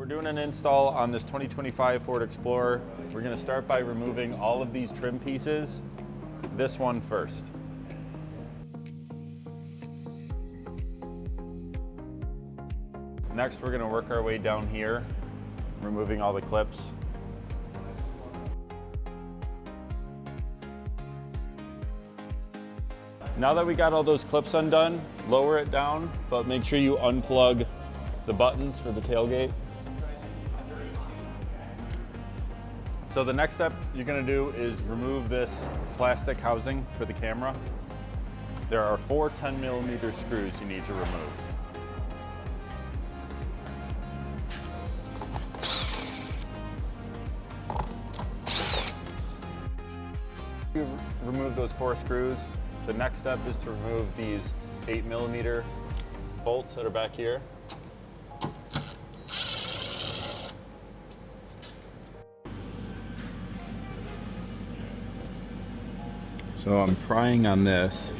We're doing an install on this 2025 Ford Explorer. We're going to start by removing all of these trim pieces. This one first. Next, we're going to work our way down here, removing all the clips. Now that we got all those clips undone, lower it down, but make sure you unplug the buttons for the tailgate. So the next step you're going to do is remove this plastic housing for the camera. There are 4 10mm screws you need to remove. You've removed those 4 screws. The next step is to remove these 8mm bolts that are back here. So I'm prying on this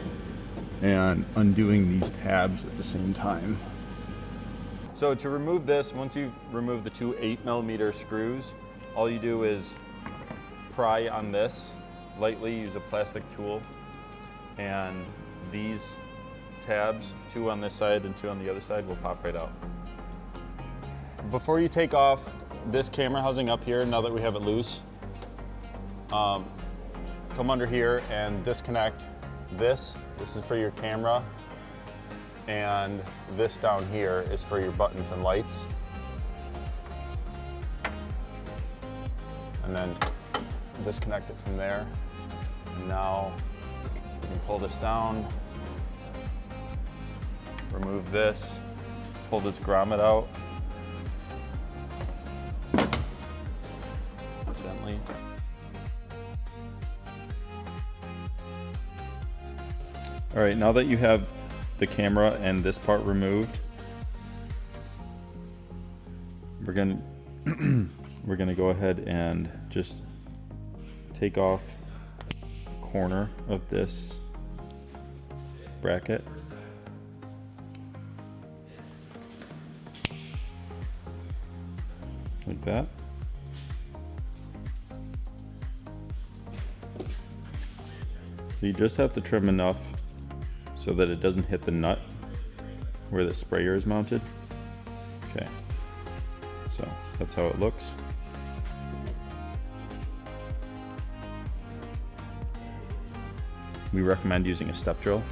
and undoing these tabs at the same time. So to remove this, once you've removed the 2 8mm screws, all you do is pry on this lightly, use a plastic tool, and these tabs, 2 on this side and 2 on the other side, will pop right out. Before you take off this camera housing up here, now that we have it loose, come under here and disconnect this. This is for your camera, and this down here is for your buttons and lights. And then disconnect it from there. And now you can pull this down, remove this, pull this grommet out gently. All right, now that you have the camera and this part removed, we're gonna go ahead and just take off the corner of this bracket. Like that. So you just have to trim enough so that it doesn't hit the nut where the sprayer is mounted. Okay, so that's how it looks. We recommend using a step drill.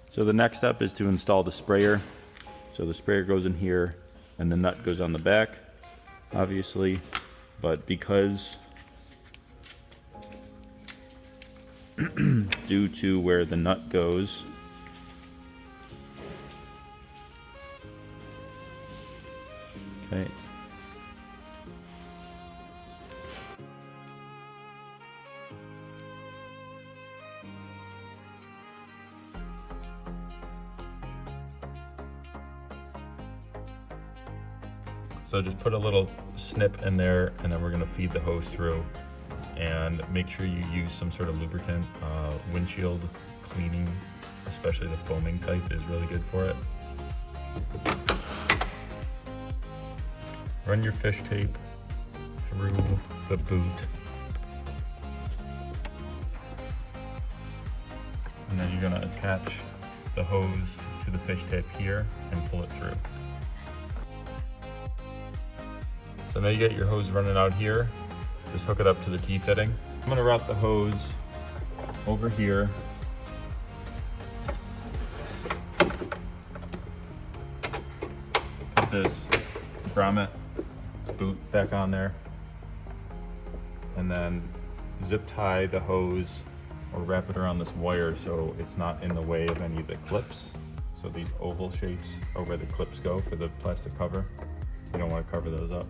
So the next step is to install the sprayer. So the sprayer goes in here and the nut goes on the back, obviously. But because due to where the nut goes, okay. So just put a little snip in there, and then we're gonna feed the hose through, and make sure you use some sort of lubricant. Windshield cleaning, especially the foaming type, is really good for it. Run your fish tape through the boot, and then you're gonna attach the hose to the fish tape here and pull it through. So now you get your hose running out here. Just hook it up to the T-fitting. I'm gonna route the hose over here. Put this grommet boot back on there. And then zip tie the hose or wrap it around this wire so it's not in the way of any of the clips. So these oval shapes are where the clips go for the plastic cover. You don't want to cover those up.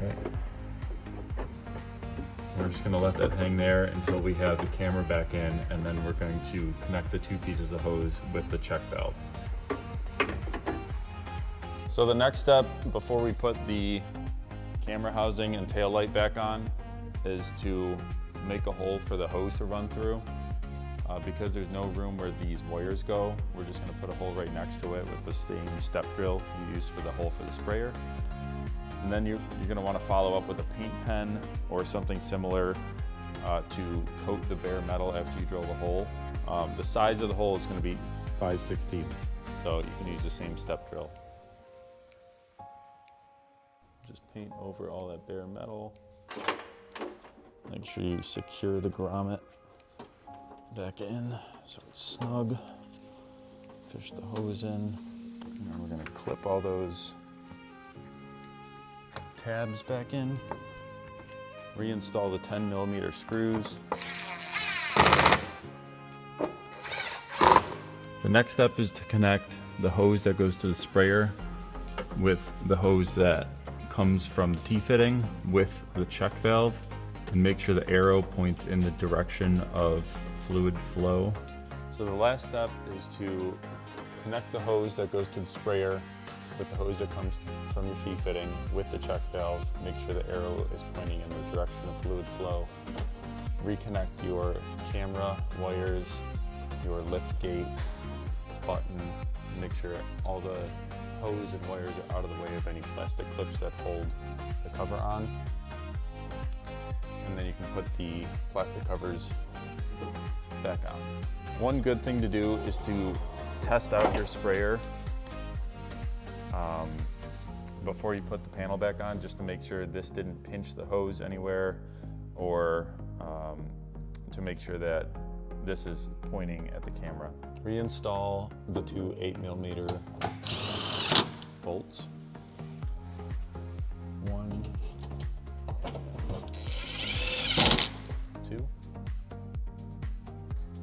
Okay. We're just going to let that hang there until we have the camera back in, and then we're going to connect the 2 pieces of hose with the check valve. So the next step before we put the camera housing and tail light back on is to make a hole for the hose to run through. Because there's no room where these wires go, we're just going to put a hole right next to it with the same step drill you used for the hole for the sprayer. And then you're going to want to follow up with a paint pen or something similar to coat the bare metal after you drill the hole. The size of the hole is going to be 5/16, so you can use the same step drill. Just paint over all that bare metal. Make sure you secure the grommet back in so it's snug. Fish the hose in. And then we're going to clip all those tabs back in. Reinstall the 10mm screws. The next step is to connect the hose that goes to the sprayer with the hose that comes from the T-fitting with the check valve, and make sure the arrow points in the direction of fluid flow. So the last step is to connect the hose that goes to the sprayer with the hose that comes from your T-fitting with the check valve. Make sure the arrow is pointing in the direction of fluid flow. Reconnect your camera wires, your lift gate button. Make sure all the hose and wires are out of the way of any plastic clips that hold the cover on. And then you can put the plastic covers back on. One good thing to do is to test out your sprayer before you put the panel back on, just to make sure this didn't pinch the hose anywhere, or to make sure that this is pointing at the camera. Reinstall the two 8mm bolts. One, two.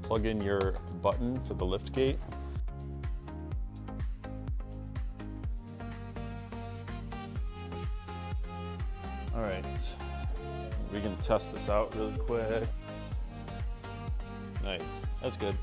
Plug in your button for the lift gate. All right, we can test this out really quick. Nice, that's good.